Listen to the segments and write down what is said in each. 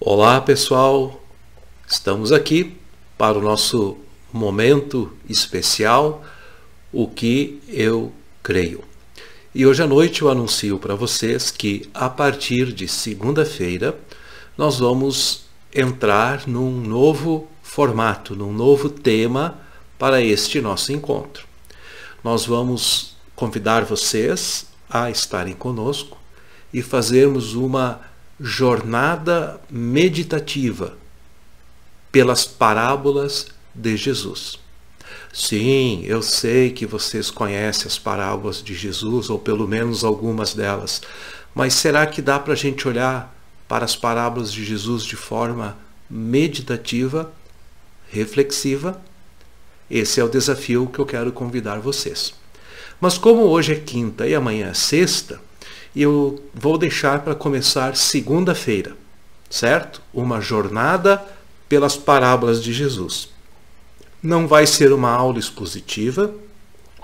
Olá pessoal, estamos aqui para o nosso momento especial, o que eu creio. E hoje à noite eu anuncio para vocês que a partir de segunda-feira nós vamos entrar num novo formato, num novo tema para este nosso encontro. Nós vamos convidar vocês a estarem conosco e fazermos uma jornada meditativa pelas parábolas de Jesus. Sim, eu sei que vocês conhecem as parábolas de Jesus, ou pelo menos algumas delas, mas será que dá para a gente olhar para as parábolas de Jesus de forma meditativa, reflexiva? Esse é o desafio que eu quero convidar vocês. Mas como hoje é quinta e amanhã é sexta, eu vou deixar para começar segunda-feira, certo? Uma jornada pelas parábolas de Jesus. Não vai ser uma aula expositiva,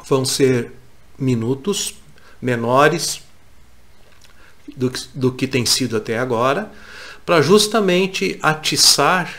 vão ser minutos menores do que tem sido até agora, para justamente atiçar,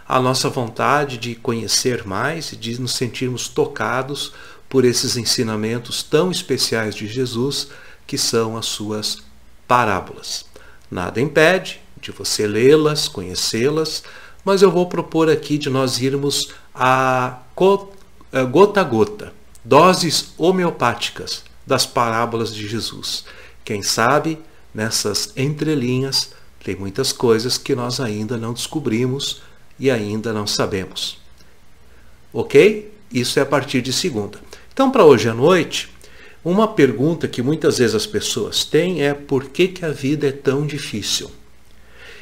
a nossa vontade de conhecer mais e de nos sentirmos tocados por esses ensinamentos tão especiais de Jesus, que são as suas parábolas. Nada impede de você lê-las, conhecê-las, mas eu vou propor aqui de nós irmos a gota a gota, doses homeopáticas das parábolas de Jesus. Quem sabe, nessas entrelinhas, tem muitas coisas que nós ainda não descobrimos e ainda não sabemos. Ok? Isso é a partir de segunda. Então, para hoje à noite, uma pergunta que muitas vezes as pessoas têm é: por que a vida é tão difícil?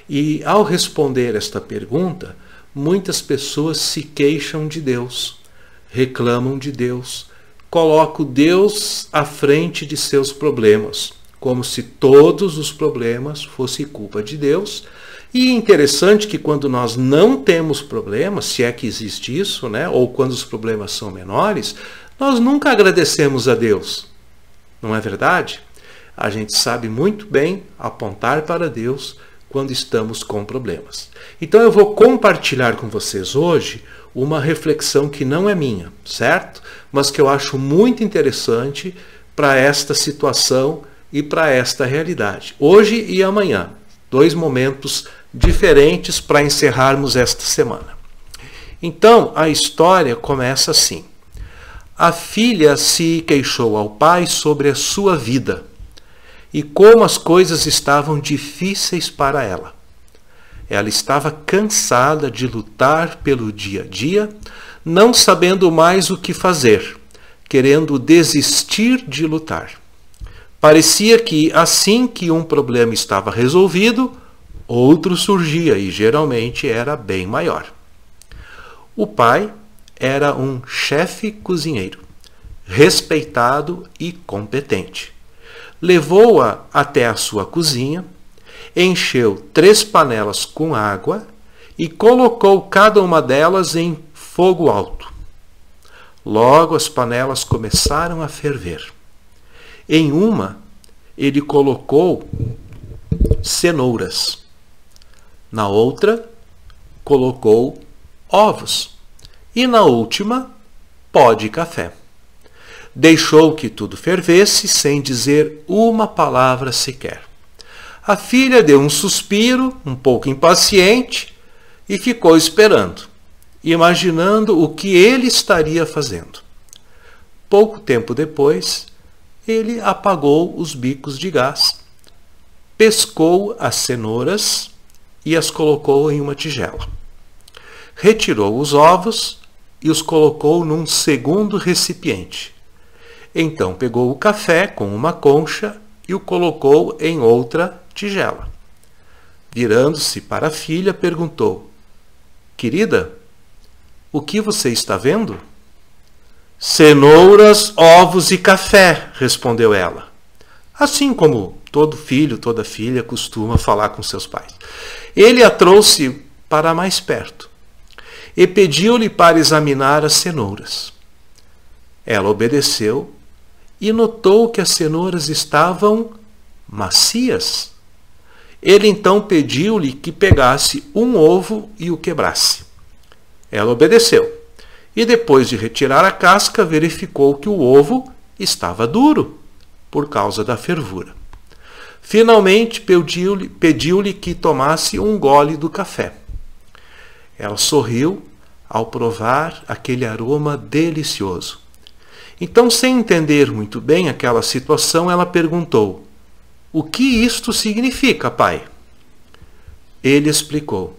E ao responder esta pergunta, muitas pessoas se queixam de Deus, reclamam de Deus, colocam Deus à frente de seus problemas, como se todos os problemas fossem culpa de Deus. E é interessante que quando nós não temos problemas, se é que existe isso, ou quando os problemas são menores, nós nunca agradecemos a Deus. Não é verdade? A gente sabe muito bem apontar para Deus quando estamos com problemas. Então eu vou compartilhar com vocês hoje uma reflexão que não é minha, certo? Mas que eu acho muito interessante para esta situação e para esta realidade. Hoje e amanhã, 2 momentos diferentes para encerrarmos esta semana. Então a história começa assim. A filha se queixou ao pai sobre a sua vida e como as coisas estavam difíceis para ela. Ela estava cansada de lutar pelo dia a dia, não sabendo mais o que fazer, querendo desistir de lutar. Parecia que assim que um problema estava resolvido, outro surgia e geralmente era bem maior. O pai era um chefe cozinheiro, respeitado e competente. Levou-a até a sua cozinha, encheu 3 panelas com água e colocou cada uma delas em fogo alto. Logo as panelas começaram a ferver. Em uma, ele colocou cenouras. Na outra, colocou ovos. E na última, pó de café. Deixou que tudo fervesse sem dizer uma palavra sequer. A filha deu um suspiro, um pouco impaciente, e ficou esperando, imaginando o que ele estaria fazendo. Pouco tempo depois, ele apagou os bicos de gás, pescou as cenouras e as colocou em uma tigela. Retirou os ovos e os colocou num segundo recipiente. Então pegou o café com uma concha e o colocou em outra tigela. Virando-se para a filha, perguntou: Querida, o que você está vendo? Cenouras, ovos e café, respondeu ela. Assim como todo filho, toda filha costuma falar com seus pais. Ele a trouxe para mais perto e pediu-lhe para examinar as cenouras. Ela obedeceu e notou que as cenouras estavam macias Ele então pediu-lhe que pegasse um ovo e o quebrasse. Ela obedeceu, e depois de retirar a casca, verificou que o ovo estava duro, por causa da fervura. Finalmente pediu-lhe que tomasse um gole do café. Ela sorriu ao provar aquele aroma delicioso. Então, sem entender muito bem aquela situação, ela perguntou: "O que isto significa, pai?" Ele explicou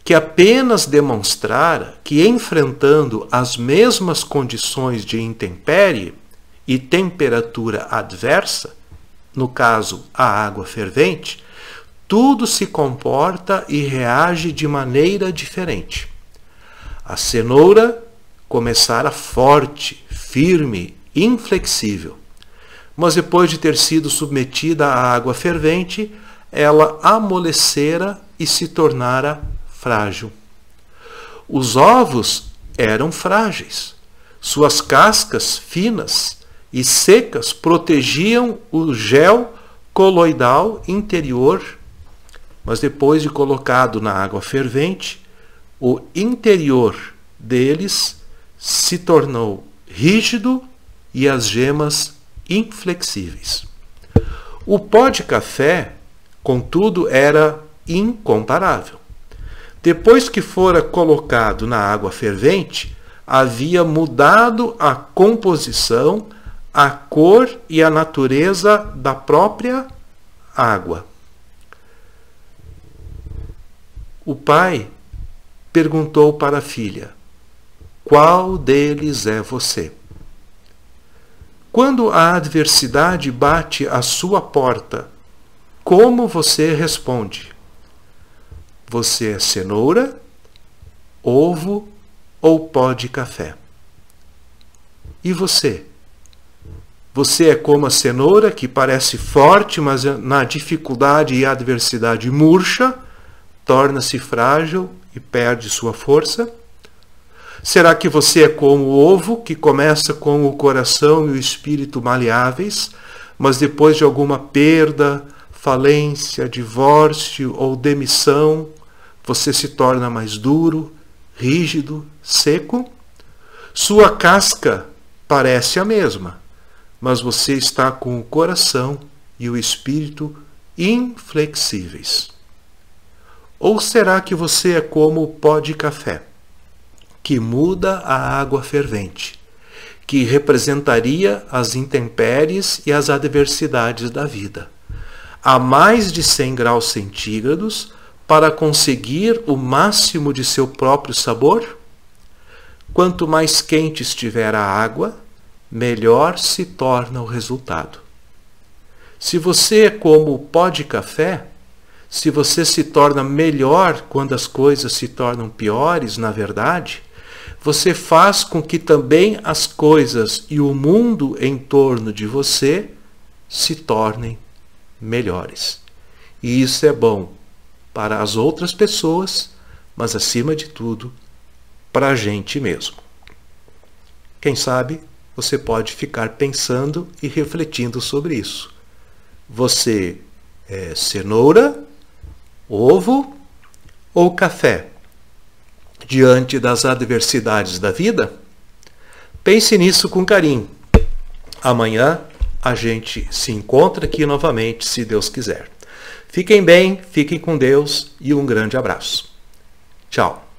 que apenas demonstrara que, enfrentando as mesmas condições de intempérie e temperatura adversa, no caso a água fervente, tudo se comporta e reage de maneira diferente. A cenoura começara forte, firme, inflexível, mas depois de ter sido submetida à água fervente, ela amolecera e se tornara frágil. Os ovos eram frágeis. Suas cascas finas e secas protegiam o gel coloidal interior, mas depois de colocado na água fervente, o interior deles se tornou rígido e as gemas inflexíveis. O pó de café, contudo, era incomparável. Depois que fora colocado na água fervente, havia mudado a composição, a cor e a natureza da própria água. O pai perguntou para a filha: "Qual deles é você?" Quando a adversidade bate à sua porta, como você responde? Você é cenoura, ovo ou pó de café? E você? Você é como a cenoura, que parece forte, mas na dificuldade e adversidade murcha, torna-se frágil e perde sua força? Será que você é como o ovo, que começa com o coração e o espírito maleáveis, mas depois de alguma perda, falência, divórcio ou demissão, você se torna mais duro, rígido, seco? Sua casca parece a mesma, mas você está com o coração e o espírito inflexíveis. Ou será que você é como o pó de café, que muda a água fervente, que representaria as intempéries e as adversidades da vida, a mais de 100 graus centígrados, para conseguir o máximo de seu próprio sabor? Quanto mais quente estiver a água, melhor se torna o resultado. Se você é como o pó de café, se você se torna melhor quando as coisas se tornam piores, na verdade, você faz com que também as coisas e o mundo em torno de você se tornem melhores. E isso é bom para as outras pessoas, mas acima de tudo, para a gente mesmo. Quem sabe você pode ficar pensando e refletindo sobre isso. Você é cenoura, ovo ou café diante das adversidades da vida? Pense nisso com carinho. Amanhã a gente se encontra aqui novamente, se Deus quiser. Fiquem bem, fiquem com Deus e um grande abraço. Tchau.